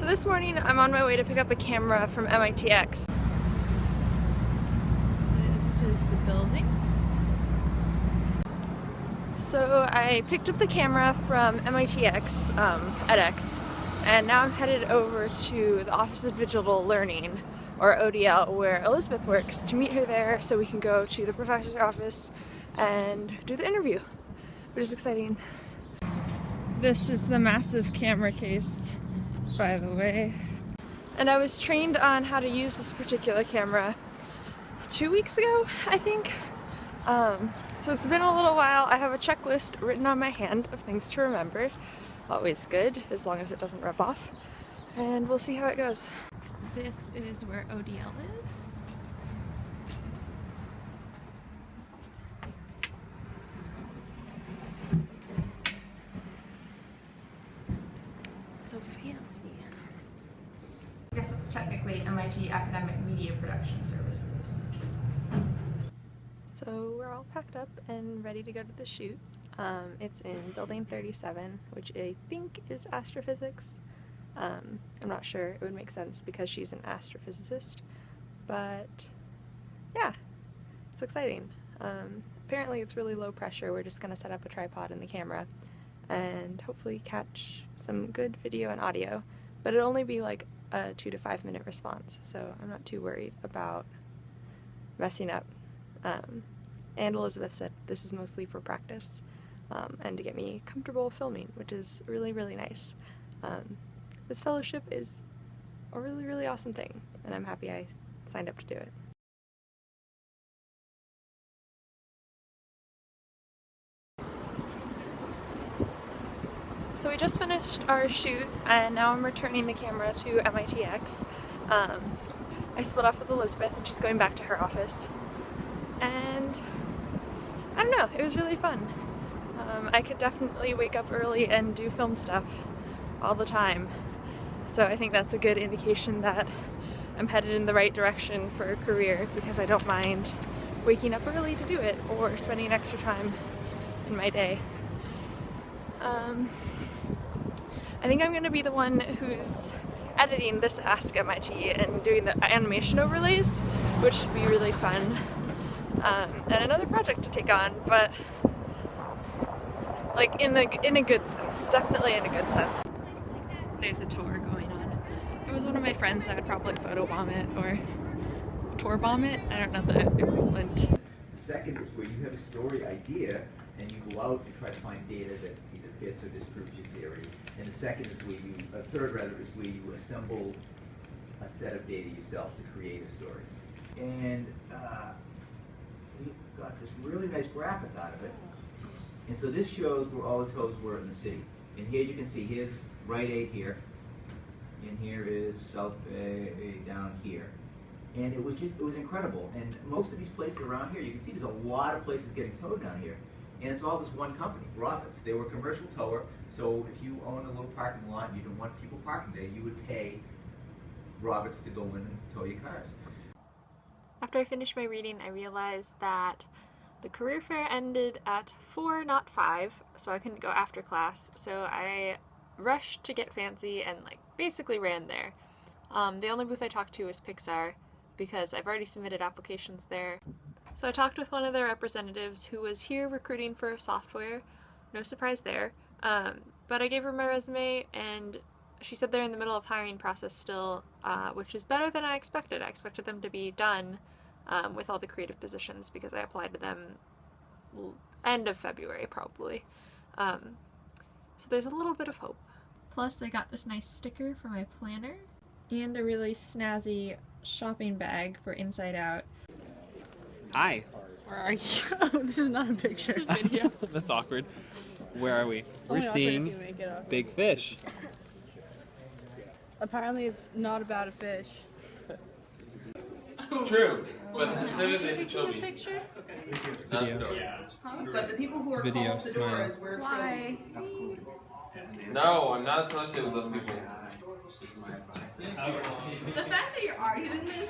So this morning I'm on my way to pick up a camera from MITx. This is the building. So I picked up the camera from MITx, edX, and now I'm headed over to the Office of Digital Learning, or ODL, where Elizabeth works, to meet her there so we can go to the professor's office and do the interview, which is exciting. This is the massive camera case, by the way. And I was trained on how to use this particular camera 2 weeks ago, I think. So it's been a little while. I have a checklist written on my hand of things to remember. Always good, as long as it doesn't rub off. And we'll see how it goes. This is where ODL is. So fancy. I guess it's technically MIT Academic Media Production Services. So we're all packed up and ready to go to the shoot. It's in building 37, which I think is astrophysics. I'm not sure, it would make sense because she's an astrophysicist, but yeah, it's exciting. Apparently it's really low pressure. We're just going to set up a tripod in the camera and hopefully catch some good video and audio, but it'll only be like a 2 to 5 minute response, so I'm not too worried about messing up. And Elizabeth said this is mostly for practice and to get me comfortable filming, which is really, really nice. This fellowship is a really, really awesome thing, and I'm happy I signed up to do it. So we just finished our shoot, and now I'm returning the camera to MITx. I split off with Elizabeth, and she's going back to her office. And I don't know, it was really fun. I could definitely wake up early and do film stuff all the time. So I think that's a good indication that I'm headed in the right direction for a career, because I don't mind waking up early to do it or spending extra time in my day. I think I'm going to be the one who's editing this Ask MIT and doing the animation overlays, which should be really fun. And another project to take on, but like in a good sense, definitely in a good sense. There's a tour going on. If it was one of my friends, I would probably photobomb it or tour bomb it. I don't know the equivalent. The second is where you have a story idea and you go out and try to find data that either fits or disproves your theory. And the second is where you, a third rather, is where you assemble a set of data yourself to create a story. And we got this really nice graphic out of it. And so this shows where all the toads were in the city. And here you can see, here's Rite Aid here, and here is South Bay down here. And it was incredible. And most of these places around here, you can see there's a lot of places getting towed down here. And it's all this one company, Roberts. They were a commercial tower, so if you own a little parking lot and you didn't want people parking there, you would pay Roberts to go in and tow your cars. After I finished my reading, I realized that the career fair ended at 4, not 5, so I couldn't go after class. So I rushed to get fancy and like basically ran there. The only booth I talked to was Pixar, because I've already submitted applications there. So I talked with one of their representatives who was here recruiting for software. No surprise there. But I gave her my resume, and she said they're in the middle of hiring process still, which is better than I expected. I expected them to be done with all the creative positions, because I applied to them end of February probably. So there's a little bit of hope. Plus I got this nice sticker for my planner and a really snazzy shopping bag for Inside Out. Hi. Where are you? Oh, this is not a picture. It's a video. That's awkward. Where are we? It's We're only awkward if seeing you make it up. big fish. Apparently it's not about a fish. True, but specifically for children. Picture? Video. But the people who are Video, called smile. fedoras wear Why? trilbies. No, I'm not associated with those people. The fact that you're arguing this